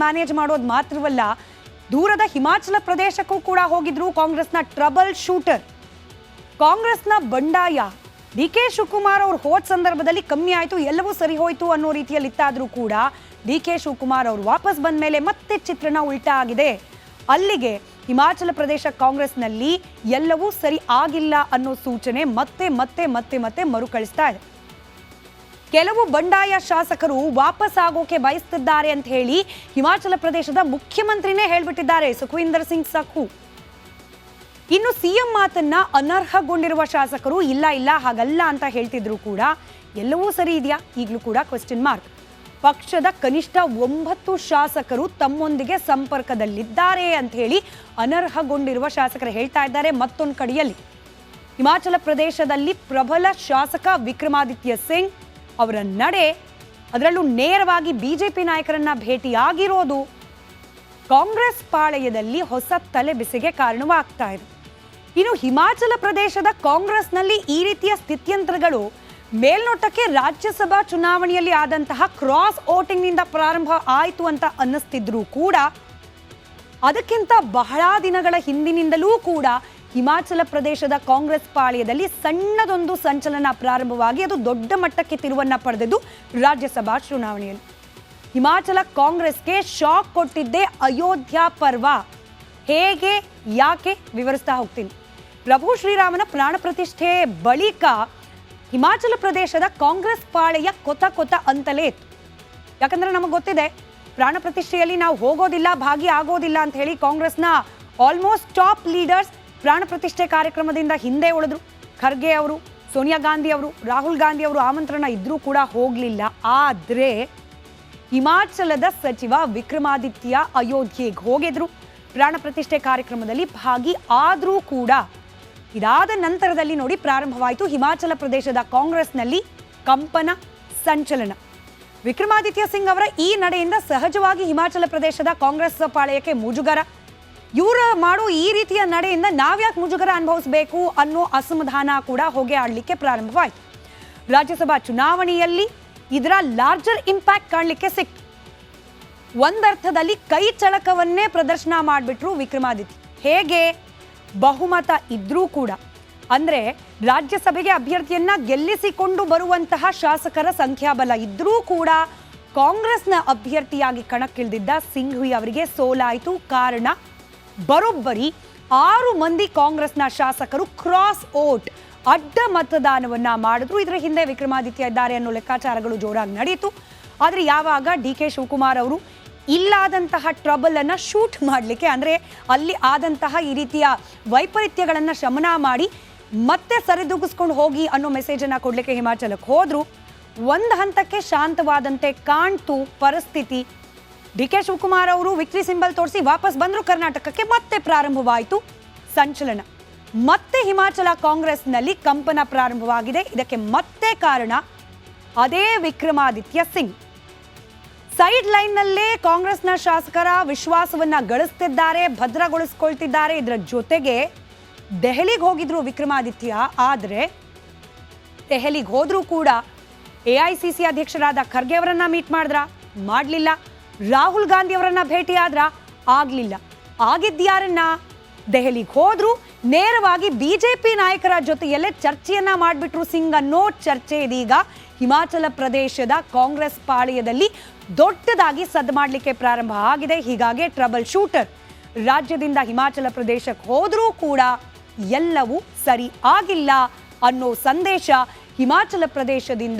Manage ಮಾಡೋದು ಮಾತ್ರವಲ್ಲ, ದೂರದ ಹಿಮಾಚಲ ಪ್ರದೇಶಕ್ಕೂ ಕೂಡ ಹೋಗಿದ್ರು ಕಾಂಗ್ರೆಸ್ನ ಟ್ರಬಲ್ ಶೂಟರ್. ಕಾಂಗ್ರೆಸ್ನ ಬಂಡಾಯ ಡಿ.ಕೆ. ಶಿವಕುಮಾರ್ ಅವರು ಹೋದ ಸಂದರ್ಭದಲ್ಲಿ ಕಮ್ಮಿ ಆಯಿತು, ಎಲ್ಲವೂ ಸರಿ ಹೋಯಿತು ಅನ್ನೋ ರೀತಿಯಲ್ಲಿ ಇತ್ತಾದರೂ ಕೂಡ ಡಿ.ಕೆ. ಶಿವಕುಮಾರ್ ಅವರು ವಾಪಸ್ ಬಂದ ಮೇಲೆ ಮತ್ತೆ ಚಿತ್ರಣ ಉಲ್ಟಾ ಆಗಿದೆ. ಅಲ್ಲಿಗೆ ಹಿಮಾಚಲ ಪ್ರದೇಶ ಕಾಂಗ್ರೆಸ್ನಲ್ಲಿ ಎಲ್ಲವೂ ಸರಿ ಆಗಿಲ್ಲ ಅನ್ನೋ ಸೂಚನೆ ಮತ್ತೆ ಮತ್ತೆ ಮತ್ತೆ ಮತ್ತೆ ಮರುಕಳಿಸ್ತಾ ಇದೆ. ಕೆಲವು ಬಂಡಾಯ ಶಾಸಕರು ವಾಪಸ್ ಆಗೋಕೆ ಬಯಸ್ತಿದ್ದಾರೆ ಅಂತ ಹೇಳಿ ಹಿಮಾಚಲ ಪ್ರದೇಶದ ಮುಖ್ಯಮಂತ್ರಿನೇ ಹೇಳ್ಬಿಟ್ಟಿದ್ದಾರೆ, ಸುಖವಿಂದರ್ ಸಿಂಗ್ ಸಖು. ಇನ್ನು ಸಿಎಂ ಮಾತನ್ನ ಅನರ್ಹಗೊಂಡಿರುವ ಶಾಸಕರು ಇಲ್ಲ ಇಲ್ಲ ಹಾಗಲ್ಲ ಅಂತ ಹೇಳ್ತಿದ್ರು ಕೂಡ ಎಲ್ಲವೂ ಸರಿ ಇದೆಯಾ ಈಗಲೂ ಕೂಡ ಕ್ವೆಶ್ಚನ್ ಮಾರ್ಕ್. ಪಕ್ಷದ ಕನಿಷ್ಠ 9 ಶಾಸಕರು ತಮ್ಮೊಂದಿಗೆ ಸಂಪರ್ಕದಲ್ಲಿದ್ದಾರೆ ಅಂತ ಹೇಳಿ ಅನರ್ಹಗೊಂಡಿರುವ ಶಾಸಕರು ಹೇಳ್ತಾ ಇದ್ದಾರೆ. ಮತ್ತೊಂದು ಕಡೆಯಲ್ಲಿ ಹಿಮಾಚಲ ಪ್ರದೇಶದಲ್ಲಿ ಪ್ರಬಲ ಶಾಸಕ ವಿಕ್ರಮಾದಿತ್ಯ ಸಿಂಗ್ ಅವರ ನಡೆ, ಅದರಲ್ಲೂ ನೇರವಾಗಿ ಬಿಜೆಪಿ ನಾಯಕರನ್ನ ಭೇಟಿಯಾಗಿರೋದು ಕಾಂಗ್ರೆಸ್ ಪಾಳೆಯದಲ್ಲಿ ಹೊಸ ತಲೆ ಬಿಸಿಗೆ ಕಾರಣವಾಗ್ತಾ ಇದೆ. ಇನ್ನು ಹಿಮಾಚಲ ಪ್ರದೇಶದ ಕಾಂಗ್ರೆಸ್ನಲ್ಲಿ ಈ ರೀತಿಯ ಸ್ಥಿತ್ಯಂತರಗಳು ಮೇಲ್ನೋಟಕ್ಕೆ ರಾಜ್ಯಸಭಾ ಚುನಾವಣೆಯಲ್ಲಿ ಆದಂತಹ ಕ್ರಾಸ್ ವೋಟಿಂಗ್ನಿಂದ ಪ್ರಾರಂಭ ಆಯಿತು ಅಂತ ಅನ್ನಿಸ್ತಿದ್ರೂ ಕೂಡ ಅದಕ್ಕಿಂತ ಬಹಳ ದಿನಗಳ ಹಿಂದಿನಿಂದಲೂ ಕೂಡ ಹಿಮಾಚಲ ಪ್ರದೇಶದ ಕಾಂಗ್ರೆಸ್ ಪಾಳ್ಯದಲ್ಲಿ ಸಣ್ಣದೊಂದು ಸಂಚಲನ ಪ್ರಾರಂಭವಾಗಿ ಅದು ದೊಡ್ಡ ಮಟ್ಟಕ್ಕೆ ತಿರುವನ್ನ ಪಡೆದಿದ್ದು ರಾಜ್ಯಸಭಾ ಚುನಾವಣೆಯಲ್ಲಿ. ಹಿಮಾಚಲ ಕಾಂಗ್ರೆಸ್ಗೆ ಶಾಕ್ ಕೊಟ್ಟಿದ್ದೇ ಅಯೋಧ್ಯ ಪರ್ವ. ಹೇಗೆ ಯಾಕೆ ವಿವರಿಸ್ತಾ ಹೋಗ್ತೀನಿ. ಪ್ರಭು ಶ್ರೀರಾಮನ ಪ್ರಾಣ ಪ್ರತಿಷ್ಠೆ ಬಳಿಕ ಹಿಮಾಚಲ ಪ್ರದೇಶದ ಕಾಂಗ್ರೆಸ್ ಪಾಳೆಯ ಕೊತ ಅಂತಲೇ ಇತ್ತು. ಯಾಕಂದ್ರೆ ನಮಗೆ ಗೊತ್ತಿದೆ, ಪ್ರಾಣ ಪ್ರತಿಷ್ಠೆಯಲ್ಲಿ ನಾವು ಹೋಗೋದಿಲ್ಲ, ಭಾಗಿ ಆಗೋದಿಲ್ಲ ಅಂತ ಹೇಳಿ ಕಾಂಗ್ರೆಸ್ನ ಆಲ್ಮೋಸ್ಟ್ ಟಾಪ್ ಲೀಡರ್ಸ್ ಪ್ರಾಣ ಪ್ರತಿಷ್ಠೆ ಕಾರ್ಯಕ್ರಮದಿಂದ ಹಿಂದೆ ಉಳಿದ್ರು. ಖರ್ಗೆ ಅವರು, ಸೋನಿಯಾ ಗಾಂಧಿ ಅವರು, ರಾಹುಲ್ ಗಾಂಧಿ ಅವರು ಆಮಂತ್ರಣ ಇದ್ರೂ ಕೂಡ ಹೋಗಲಿಲ್ಲ. ಆದರೆ ಹಿಮಾಚಲದ ಸಚಿವ ವಿಕ್ರಮಾದಿತ್ಯ ಅಯೋಧ್ಯೆಗೆ ಹೋಗಿದ್ರು, ಪ್ರಾಣ ಪ್ರತಿಷ್ಠೆ ಕಾರ್ಯಕ್ರಮದಲ್ಲಿ ಭಾಗಿ ಆದರೂ ಕೂಡ ಇದಾದ ನಂತರದಲ್ಲಿ ನೋಡಿ ಪ್ರಾರಂಭವಾಯಿತು ಹಿಮಾಚಲ ಪ್ರದೇಶದ ಕಾಂಗ್ರೆಸ್ನಲ್ಲಿ ಕಂಪನ, ಸಂಚಲನ. ವಿಕ್ರಮಾದಿತ್ಯ ಸಿಂಗ್ ಅವರ ಈ ನಡೆಯಿಂದ ಸಹಜವಾಗಿ ಹಿಮಾಚಲ ಪ್ರದೇಶದ ಕಾಂಗ್ರೆಸ್ ಪಾಳೆಯಕ್ಕೆ ಮುಜುಗರ. ಇವರು ಮಾಡೋ ಈ ರೀತಿಯ ನಡೆಯಿಂದ ನಾವ್ಯಾಕೆ ಮುಜುಗರ ಅನುಭವಿಸಬೇಕು ಅನ್ನೋ ಅಸಮಾಧಾನ ಕೂಡ ಹೊಗೆ ಆಡಲಿಕ್ಕೆ ಪ್ರಾರಂಭವಾಯಿತು. ರಾಜ್ಯಸಭಾ ಚುನಾವಣೆಯಲ್ಲಿ ಇದರ ಲಾರ್ಜರ್ ಇಂಪ್ಯಾಕ್ಟ್ ಕಾಣಲಿಕ್ಕೆ ಸಿಕ್ತು. ಒಂದರ್ಥದಲ್ಲಿ ಕೈ ಚಳಕವನ್ನೇ ಪ್ರದರ್ಶನ ಮಾಡಿಬಿಟ್ರು ವಿಕ್ರಮಾದಿತ್ಯ. ಹೇಗೆ? ಬಹುಮತ ಇದ್ರೂ ಕೂಡ, ಅಂದ್ರೆ ರಾಜ್ಯಸಭೆಗೆ ಅಭ್ಯರ್ಥಿಯನ್ನ ಗೆಲ್ಲಿಸಿಕೊಂಡು ಬರುವಂತಹ ಶಾಸಕರ ಸಂಖ್ಯಾಬಲ ಇದ್ರೂ ಕೂಡ ಕಾಂಗ್ರೆಸ್ನ ಅಭ್ಯರ್ಥಿಯಾಗಿ ಕಣಕ್ಕಿಳಿದಿದ್ದ ಸಿಂಘ್ವಿ ಅವರಿಗೆ ಸೋಲಾಯಿತು. ಕಾರಣ ಬರೋಬ್ಬರಿ 6 ಮಂದಿ ಕಾಂಗ್ರೆಸ್ನ ಶಾಸಕರು ಕ್ರಾಸ್ ವೋಟ್, ಅಡ್ಡ ಮತದಾನವನ್ನ ಮಾಡಿದ್ರು. ಇದರ ಹಿಂದೆ ವಿಕ್ರಮಾದಿತ್ಯ ಇದ್ದಾರೆ ಅನ್ನೋ ಲೆಕ್ಕಾಚಾರಗಳು ಜೋರಾಗಿ ನಡೆಯಿತು. ಆದರೆ ಯಾವಾಗ ಡಿ.ಕೆ. ಶಿವಕುಮಾರ್ ಅವರು ಇಲ್ಲಾದಂತಹ ಟ್ರಬಲ್ ಅನ್ನ ಶೂಟ್ ಮಾಡಲಿಕ್ಕೆ, ಅಂದ್ರೆ ಅಲ್ಲಿ ಆದಂತಹ ಈ ರೀತಿಯ ವೈಪರೀತ್ಯಗಳನ್ನ ಶಮನ ಮಾಡಿ ಮತ್ತೆ ಸರಿದೂಗಿಸ್ಕೊಂಡು ಹೋಗಿ ಅನ್ನೋ ಮೆಸೇಜ್ ಅನ್ನ ಕೊಡ್ಲಿಕ್ಕೆ ಹಿಮಾಚಲಕ್ಕೆ ಹೋದ್ರು. ಒಂದು ಹಂತಕ್ಕೆ ಶಾಂತವಾದಂತೆ ಕಾಣ್ತು ಪರಿಸ್ಥಿತಿ. ಡಿ.ಕೆ. ಶಿವಕುಮಾರ್ ಅವರು ವಿಕ್ಟ್ರಿ ಸಿಂಬಲ್ ತೋರಿಸಿ ವಾಪಸ್ ಬಂದ್ರು ಕರ್ನಾಟಕಕ್ಕೆ. ಮತ್ತೆ ಪ್ರಾರಂಭವಾಯಿತು ಸಂಚಲನ. ಮತ್ತೆ ಹಿಮಾಚಲ ಕಾಂಗ್ರೆಸ್ನಲ್ಲಿ ಕಂಪನ ಪ್ರಾರಂಭವಾಗಿದೆ. ಇದಕ್ಕೆ ಮತ್ತೆ ಕಾರಣ ಅದೇ ವಿಕ್ರಮಾದಿತ್ಯ ಸಿಂಗ್. ಸೈಡ್ ಲೈನ್ನಲ್ಲೇ ಕಾಂಗ್ರೆಸ್ನ ಶಾಸಕರ ವಿಶ್ವಾಸವನ್ನ ಗಳಿಸ್ತಿದ್ದಾರೆ, ಭದ್ರಗೊಳಿಸ್ಕೊಳ್ತಿದ್ದಾರೆ. ಇದರ ಜೊತೆಗೆ ದೆಹಲಿಗೆ ಹೋಗಿದ್ರು ವಿಕ್ರಮಾದಿತ್ಯ. ಆದರೆ ದೆಹಲಿಗೆ ಹೋದ್ರೂ ಕೂಡ ಎಐಸಿಸಿ ಅಧ್ಯಕ್ಷರಾದ ಖರ್ಗೆ ಅವರನ್ನ ಮೀಟ್ ಮಾಡಲಿಲ್ಲ. ರಾಹುಲ್ ಗಾಂಧಿ ಅವರನ್ನ ಭೇಟಿ ಆಗಲಿಲ್ಲ. ಆಗಿದ್ಯಾರನ್ನ? ದೆಹಲಿಗೆ ಹೋದ್ರು, ನೇರವಾಗಿ ಬಿಜೆಪಿ ನಾಯಕರ ಜೊತೆಯಲ್ಲೇ ಚರ್ಚೆಯನ್ನ ಮಾಡಿಬಿಟ್ರು ಸಿಂಗ್ ಅನ್ನೋ ಚರ್ಚೆ ಇದೀಗ ಹಿಮಾಚಲ ಪ್ರದೇಶದ ಕಾಂಗ್ರೆಸ್ ಪಾಳೆಯದಲ್ಲಿ ದೊಡ್ಡದಾಗಿ ಸದ್ದು ಮಾಡಲಿಕ್ಕೆ ಪ್ರಾರಂಭ ಆಗಿದೆ. ಹೀಗಾಗಿ ಟ್ರಬಲ್ ಶೂಟರ್ ರಾಜ್ಯದಿಂದ ಹಿಮಾಚಲ ಪ್ರದೇಶಕ್ಕೆ ಹೋದ್ರೂ ಕೂಡ ಎಲ್ಲವೂ ಸರಿ ಆಗಿಲ್ಲ ಅನ್ನೋ ಸಂದೇಶ ಹಿಮಾಚಲ ಪ್ರದೇಶದಿಂದ